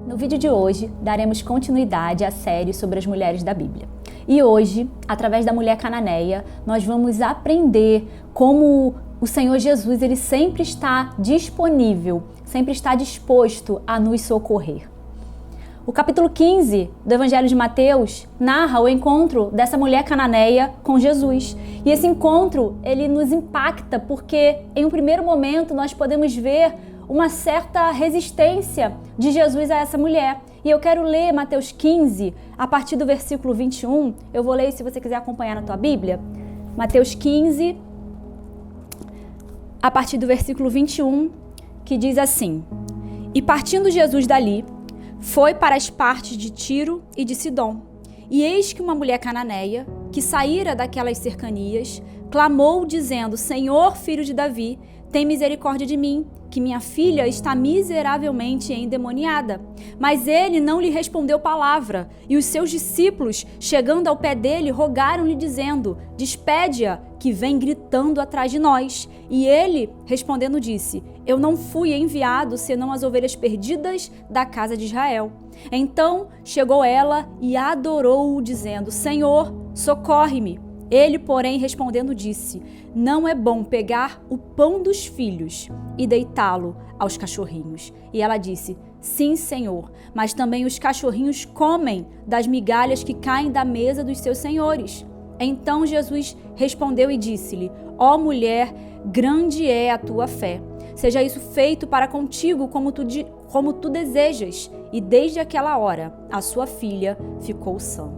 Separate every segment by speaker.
Speaker 1: No vídeo de hoje, daremos continuidade à série sobre as mulheres da Bíblia. E hoje, através da mulher cananeia, nós vamos aprender como o Senhor Jesus ele sempre está disponível, sempre está disposto a nos socorrer. O capítulo 15 do Evangelho de Mateus narra o encontro dessa mulher cananeia com Jesus. E esse encontro, ele nos impacta porque, em um primeiro momento, nós podemos ver uma certa resistência de Jesus a essa mulher. E eu quero ler Mateus 15, a partir do versículo 21. Eu vou ler se você quiser acompanhar na tua Bíblia. Mateus 15, a partir do versículo 21, que diz assim: E partindo Jesus dali, foi para as partes de Tiro e de Sidom. E eis que uma mulher cananeia, que saíra daquelas cercanias, clamou dizendo: Senhor, filho de Davi, tem misericórdia de mim, que minha filha está miseravelmente endemoniada. Mas ele não lhe respondeu palavra, e os seus discípulos, chegando ao pé dele, rogaram-lhe dizendo: Despede-a, que vem gritando atrás de nós. E ele, respondendo, disse: Eu não fui enviado senão as ovelhas perdidas da casa de Israel. Então chegou ela e adorou-o, dizendo: Senhor, socorre-me. Ele, porém, respondendo, disse: Não é bom pegar o pão dos filhos e deitá-lo aos cachorrinhos. E ela disse: Sim, Senhor, mas também os cachorrinhos comem das migalhas que caem da mesa dos seus senhores. Então Jesus respondeu e disse-lhe: Ó mulher, grande é a tua fé. Seja isso feito para contigo como tu desejas. E desde aquela hora, a sua filha ficou sã.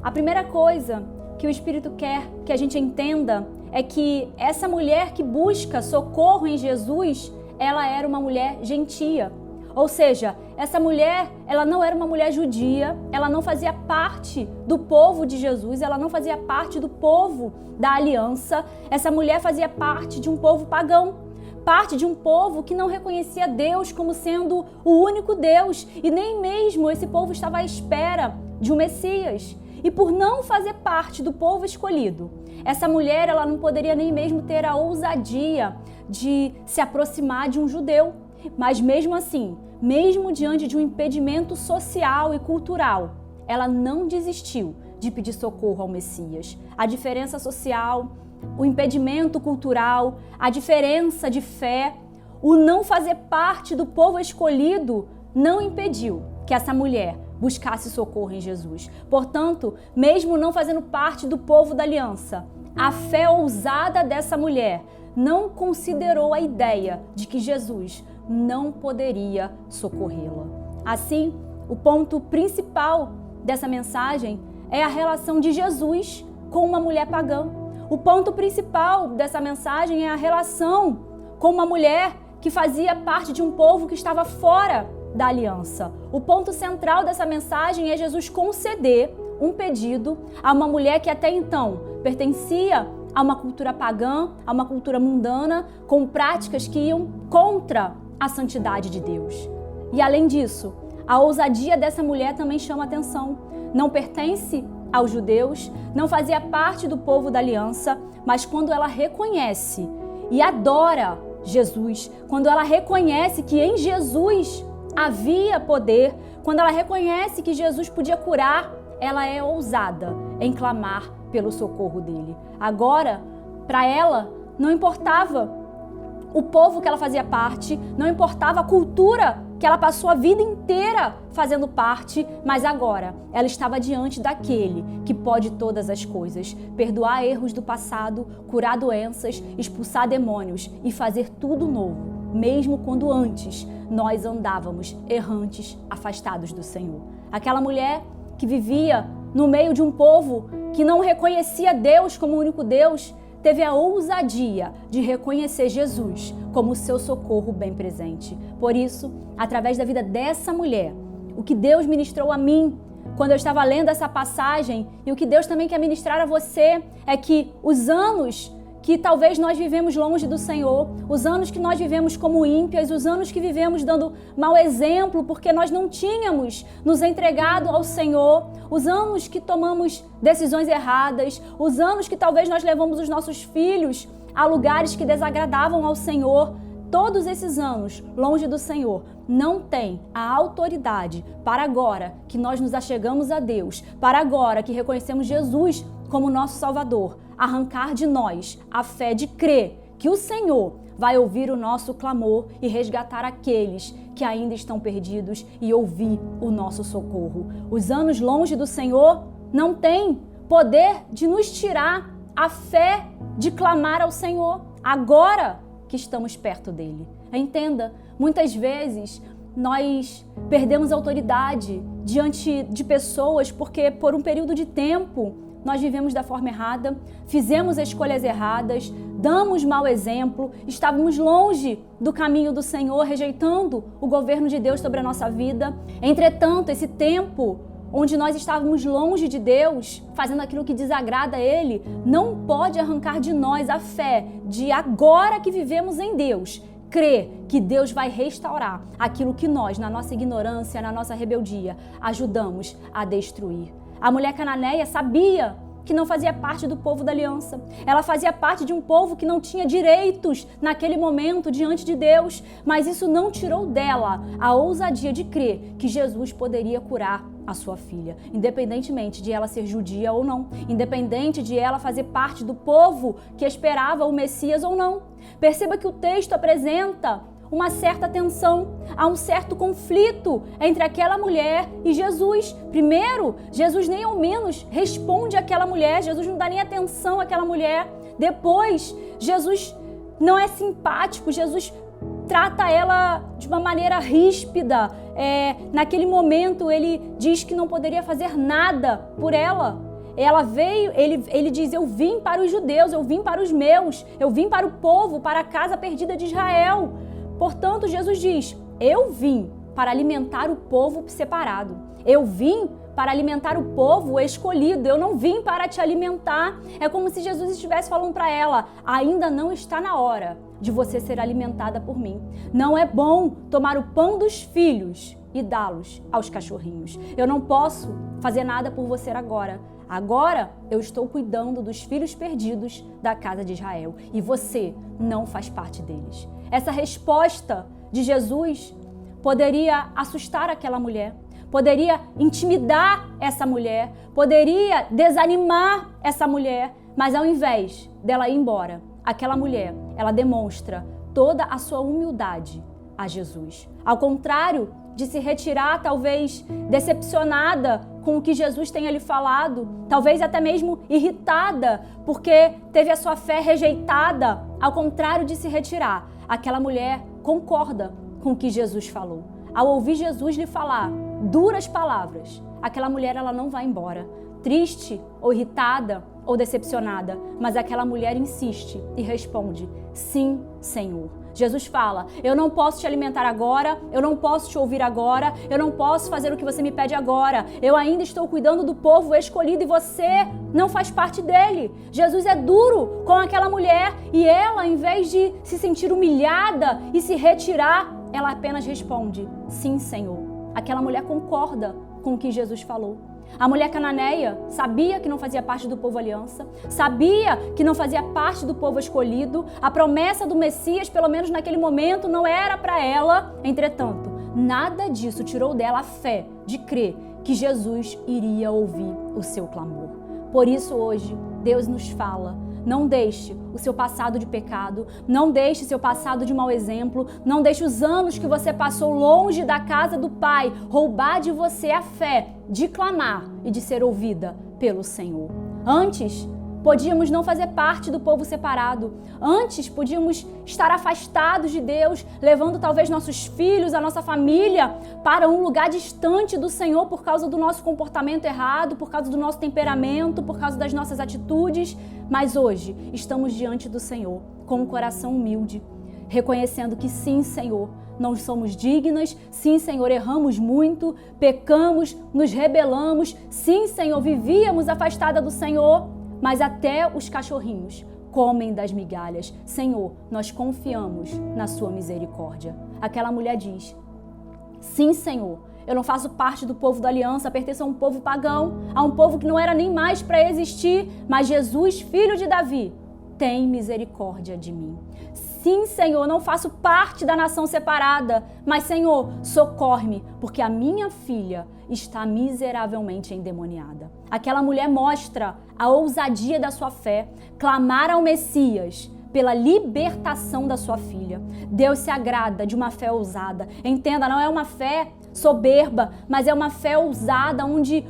Speaker 1: A primeira coisa que o Espírito quer que a gente entenda é que essa mulher que busca socorro em Jesus, ela era uma mulher gentia. Ou seja, essa mulher, ela não era uma mulher judia, ela não fazia parte do povo de Jesus, ela não fazia parte do povo da aliança. Essa mulher fazia parte de um povo pagão, parte de um povo que não reconhecia Deus como sendo o único Deus, e nem mesmo esse povo estava à espera de um Messias. E por não fazer parte do povo escolhido, essa mulher ela não poderia nem mesmo ter a ousadia de se aproximar de um judeu. Mas mesmo assim, mesmo diante de um impedimento social e cultural, ela não desistiu de pedir socorro ao Messias. A diferença social, o impedimento cultural, a diferença de fé, o não fazer parte do povo escolhido não impediu que essa mulher buscasse socorro em Jesus. Portanto, mesmo não fazendo parte do povo da aliança, a fé ousada dessa mulher não considerou a ideia de que Jesus não poderia socorrê-la. Assim, o ponto principal dessa mensagem é a relação de Jesus com uma mulher pagã. O ponto principal dessa mensagem é a relação com uma mulher que fazia parte de um povo que estava fora da aliança. O ponto central dessa mensagem é Jesus conceder um pedido a uma mulher que até então pertencia a uma cultura pagã, a uma cultura mundana, com práticas que iam contra a santidade de Deus. E além disso, a ousadia dessa mulher também chama atenção. Não pertence aos judeus, não fazia parte do povo da aliança, mas quando ela reconhece e adora Jesus, quando ela reconhece que em Jesus havia poder, quando ela reconhece que Jesus podia curar, ela é ousada em clamar pelo socorro dele. Agora, para ela, não importava o povo que ela fazia parte, não importava a cultura que ela passou a vida inteira fazendo parte, mas agora ela estava diante daquele que pode todas as coisas, perdoar erros do passado, curar doenças, expulsar demônios e fazer tudo novo, mesmo quando antes nós andávamos errantes, afastados do Senhor. Aquela mulher que vivia no meio de um povo que não reconhecia Deus como o único Deus, teve a ousadia de reconhecer Jesus como o seu socorro bem presente. Por isso, através da vida dessa mulher, o que Deus ministrou a mim quando eu estava lendo essa passagem, e o que Deus também quer ministrar a você, é que os anos que talvez nós vivemos longe do Senhor, os anos que nós vivemos como ímpias, os anos que vivemos dando mau exemplo porque nós não tínhamos nos entregado ao Senhor, os anos que tomamos decisões erradas, os anos que talvez nós levamos os nossos filhos a lugares que desagradavam ao Senhor, todos esses anos longe do Senhor, não tem a autoridade para agora que nós nos achegamos a Deus, para agora que reconhecemos Jesus como nosso Salvador, arrancar de nós a fé de crer que o Senhor vai ouvir o nosso clamor e resgatar aqueles que ainda estão perdidos e ouvir o nosso socorro. Os anos longe do Senhor não têm poder de nos tirar a fé de clamar ao Senhor agora que estamos perto dele. Entenda, muitas vezes nós perdemos autoridade diante de pessoas porque por um período de tempo nós vivemos da forma errada, fizemos escolhas erradas, damos mau exemplo, estávamos longe do caminho do Senhor, rejeitando o governo de Deus sobre a nossa vida. Entretanto, esse tempo onde nós estávamos longe de Deus, fazendo aquilo que desagrada a Ele, não pode arrancar de nós a fé de agora que vivemos em Deus, crer que Deus vai restaurar aquilo que nós, na nossa ignorância, na nossa rebeldia, ajudamos a destruir. A mulher cananeia sabia que não fazia parte do povo da aliança. Ela fazia parte de um povo que não tinha direitos naquele momento diante de Deus, mas isso não tirou dela a ousadia de crer que Jesus poderia curar a sua filha, independentemente de ela ser judia ou não, independente de ela fazer parte do povo que esperava o Messias ou não. Perceba que o texto apresenta uma certa tensão, há um certo conflito entre aquela mulher e Jesus. Primeiro, Jesus nem ao menos responde àquela mulher, Jesus não dá nem atenção àquela mulher. Depois, Jesus não é simpático, Jesus trata ela de uma maneira ríspida. Naquele momento, ele diz que não poderia fazer nada por ela. Ela veio, ele diz, eu vim para os judeus, eu vim para os meus, eu vim para o povo, para a casa perdida de Israel. Portanto, Jesus diz, eu vim para alimentar o povo separado. Eu vim para alimentar o povo escolhido. Eu não vim para te alimentar. É como se Jesus estivesse falando para ela, ainda não está na hora de você ser alimentada por mim. Não é bom tomar o pão dos filhos e dá-los aos cachorrinhos. Eu não posso fazer nada por você agora. Agora eu estou cuidando dos filhos perdidos da casa de Israel e você não faz parte deles. Essa resposta de Jesus poderia assustar aquela mulher, poderia intimidar essa mulher, poderia desanimar essa mulher, mas ao invés dela ir embora, aquela mulher, ela demonstra toda a sua humildade a Jesus. Ao contrário de se retirar, talvez decepcionada com o que Jesus tem lhe falado, talvez até mesmo irritada porque teve a sua fé rejeitada, ao contrário de se retirar, aquela mulher concorda com o que Jesus falou. Ao ouvir Jesus lhe falar duras palavras, aquela mulher ela não vai embora, triste ou irritada ou decepcionada, mas aquela mulher insiste e responde, sim, Senhor. Jesus fala, eu não posso te alimentar agora, eu não posso te ouvir agora, eu não posso fazer o que você me pede agora, eu ainda estou cuidando do povo escolhido e você não faz parte dele. Jesus é duro com aquela mulher e ela, em vez de se sentir humilhada e se retirar, ela apenas responde, sim, Senhor. Aquela mulher concorda com o que Jesus falou. A mulher cananeia sabia que não fazia parte do povo aliança, sabia que não fazia parte do povo escolhido, a promessa do Messias, pelo menos naquele momento, não era para ela. Entretanto, nada disso tirou dela a fé de crer que Jesus iria ouvir o seu clamor. Por isso hoje, Deus nos fala, não deixe o seu passado de pecado, não deixe seu passado de mau exemplo, não deixe os anos que você passou longe da casa do Pai roubar de você a fé de clamar e de ser ouvida pelo Senhor. Antes, podíamos não fazer parte do povo separado. Antes, podíamos estar afastados de Deus, levando talvez nossos filhos, a nossa família, para um lugar distante do Senhor por causa do nosso comportamento errado, por causa do nosso temperamento, por causa das nossas atitudes. Mas hoje, estamos diante do Senhor, com um coração humilde, reconhecendo que sim, Senhor, não somos dignas, sim, Senhor, erramos muito, pecamos, nos rebelamos, sim, Senhor, vivíamos afastada do Senhor, mas até os cachorrinhos comem das migalhas. Senhor, nós confiamos na sua misericórdia. Aquela mulher diz, sim, Senhor, eu não faço parte do povo da aliança, pertenço a um povo pagão, a um povo que não era nem mais para existir, mas Jesus, filho de Davi, tem misericórdia de mim. sim, Senhor, não faço parte da nação separada, mas, Senhor, socorre-me, porque a minha filha está miseravelmente endemoniada. Aquela mulher mostra a ousadia da sua fé, clamar ao Messias pela libertação da sua filha. Deus se agrada de uma fé ousada. Entenda, não é uma fé soberba, mas é uma fé ousada onde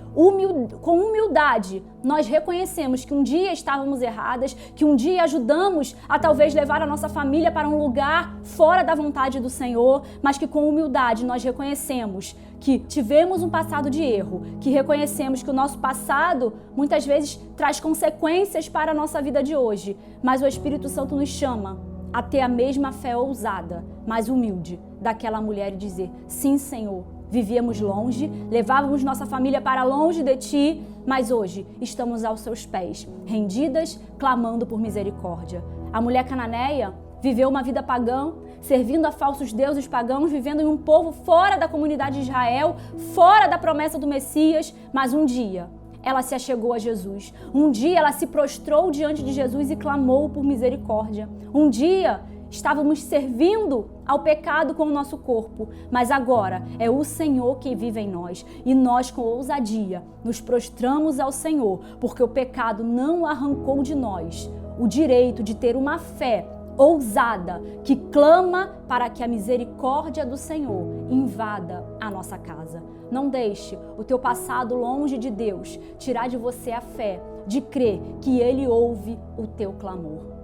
Speaker 1: com humildade nós reconhecemos que um dia estávamos erradas, que um dia ajudamos a talvez levar a nossa família para um lugar fora da vontade do Senhor, mas que com humildade nós reconhecemos que tivemos um passado de erro, que reconhecemos que o nosso passado muitas vezes traz consequências para a nossa vida de hoje, mas o Espírito Santo nos chama a ter a mesma fé ousada, mas humilde, daquela mulher e dizer, sim, Senhor, vivíamos longe, levávamos nossa família para longe de Ti, mas hoje estamos aos Seus pés, rendidas, clamando por misericórdia. A mulher cananeia viveu uma vida pagã, servindo a falsos deuses pagãos, vivendo em um povo fora da comunidade de Israel, fora da promessa do Messias, mas um dia ela se achegou a Jesus. Um dia ela se prostrou diante de Jesus e clamou por misericórdia. Um dia estávamos servindo ao pecado com o nosso corpo, mas agora é o Senhor que vive em nós e nós com ousadia nos prostramos ao Senhor, porque o pecado não arrancou de nós o direito de ter uma fé ousada que clama para que a misericórdia do Senhor invada a nossa casa. Não deixe o teu passado longe de Deus tirar de você a fé de crer que Ele ouve o teu clamor.